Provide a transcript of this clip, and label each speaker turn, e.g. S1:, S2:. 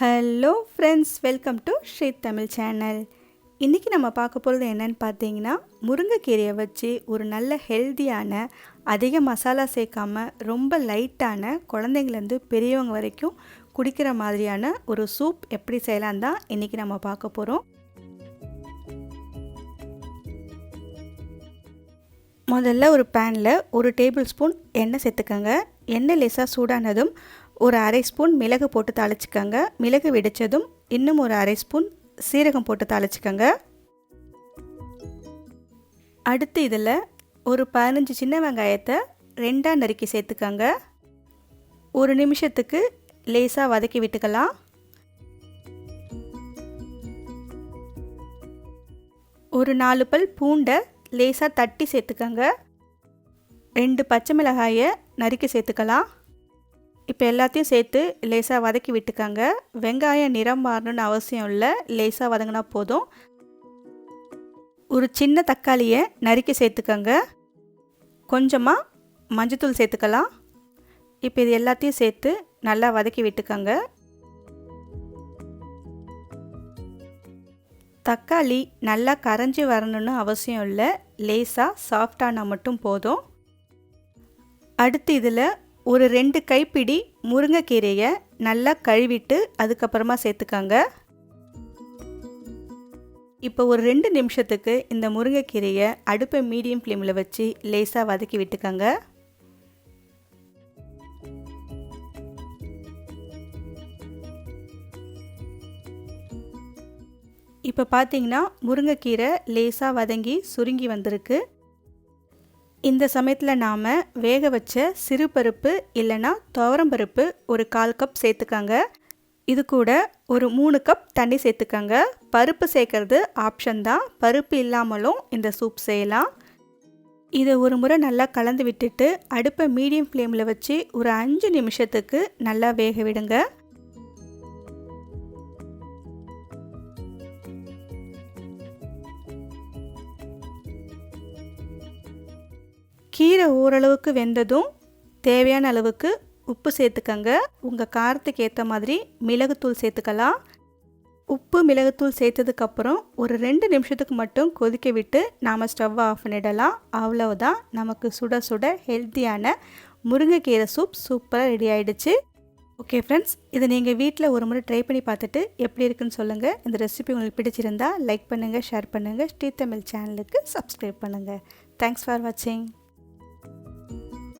S1: Hello friends, welcome to Sri Tamil channel. இன்றைக்கி நம்ம பார்க்க போகிறது என்னென்னு பார்த்தீங்கன்னா, முருங்கைக்கீரையை வச்சு ஒரு நல்ல ஹெல்த்தியான, அதிக மசாலா சேர்க்காமல் ரொம்ப லைட்டான, குழந்தைங்கலேருந்து பெரியவங்க வரைக்கும் குடிக்கிற மாதிரியான ஒரு சூப் எப்படி செய்யலாம் தான் இன்றைக்கி நம்ம பார்க்க போகிறோம். முதல்ல ஒரு பேனில் 1 டேபிள் ஸ்பூன் எண்ணெய் சேர்த்துக்கோங்க. எண்ணெய் லேசாக சூடானதும் ஒரு அரை ஸ்பூன் மிளகு போட்டு தாளிச்சிக்கோங்க. மிளகு வெடித்ததும் இன்னும் ஒரு அரை ஸ்பூன் சீரகம் போட்டு தாளிச்சிக்கோங்க. அடுத்து இதில் ஒரு 15 சின்ன வெங்காயத்தை 2ஆக நறுக்கி சேர்த்துக்கோங்க. 1 நிமிஷத்துக்கு லேசாக வதக்கி விட்டுக்கலாம். ஒரு 4 பல் பூண்டை லேசாக தட்டி சேர்த்துக்கோங்க. 2 பச்சை மிளகாயை நறுக்கி சேர்த்துக்கலாம். இப்போ எல்லாத்தையும் சேர்த்து லேசாக வதக்கி விட்டுக்கோங்க. வெங்காயம் நிறம் மாறணும்னு அவசியம் இல்லை, லேசாக வதங்கினா போதும். ஒரு சின்ன தக்காளியை நறுக்கி சேர்த்துக்கோங்க. கொஞ்சமாக மஞ்சத்தூள் சேர்த்துக்கலாம். இப்போ இது எல்லாத்தையும் சேர்த்து நல்லா வதக்கி விட்டுக்கோங்க. தக்காளி நல்லா கரைஞ்சி வரணும்னு அவசியம் இல்லை, லேசாக சாஃப்டானால் மட்டும் போதும். அடுத்து இதில் ஒரு 2 கைப்பிடி முருங்கைக்கீரையை நல்லா கழுவிட்டு அதுக்கப்புறமா சேர்த்துக்கோங்க. இப்போ ஒரு 2 நிமிஷத்துக்கு இந்த முருங்கைக்கீரையை அடுப்பை மீடியம் ஃப்ளேமில் வச்சு லேசாக வதக்கி விட்டுக்கோங்க. இப்போ பார்த்தீங்கன்னா முருங்கைக்கீரை லேசாக வதங்கி சுருங்கி வந்திருக்கு. இந்த சமயத்தில் நாம் வேக வச்ச சிறுபருப்பு இல்லைன்னா துவரம்பருப்பு ஒரு 1/4 கப் சேர்த்துக்கோங்க. இது கூட ஒரு 3 கப் தண்ணி சேர்த்துக்கோங்க. பருப்பு சேர்க்கறது ஆப்ஷன் தான், பருப்பு இல்லாமலும் இந்த சூப் செய்யலாம். இதை ஒரு முறை நல்லா கலந்து விட்டுட்டு அடுப்பை மீடியம் ஃப்ளேமில் வச்சு ஒரு 5 நிமிஷத்துக்கு நல்லா வேக விடுங்க. கீரை ஓரளவுக்கு வெந்ததும் தேவையான அளவுக்கு உப்பு சேர்த்துக்கங்க. உங்கள் காரத்துக்கு ஏற்ற மாதிரி மிளகுத்தூள் சேர்த்துக்கலாம். உப்பு மிளகுத்தூள் சேர்த்ததுக்கப்புறம் ஒரு 2 நிமிஷத்துக்கு மட்டும் கொதிக்க விட்டு நாம் ஸ்டவ்வை ஆஃப் பண்ணிடலாம். அவ்வளவுதான், நமக்கு சுட சுட ஹெல்த்தியான முருங்கைக்கீரை சூப் சூப்பராக ரெடி ஆகிடுச்சு. ஓகே ஃப்ரெண்ட்ஸ், இதை நீங்கள் வீட்டில் ஒரு முறை ட்ரை பண்ணி பார்த்துட்டு எப்படி இருக்குன்னு சொல்லுங்கள். இந்த ரெசிபி உங்களுக்கு பிடிச்சிருந்தா லைக் பண்ணுங்கள், ஷேர் பண்ணுங்கள், ஸ்ரீ தமிழ் சேனலுக்கு சப்ஸ்கிரைப் பண்ணுங்கள். தேங்க்ஸ் ஃபார் வாட்சிங்.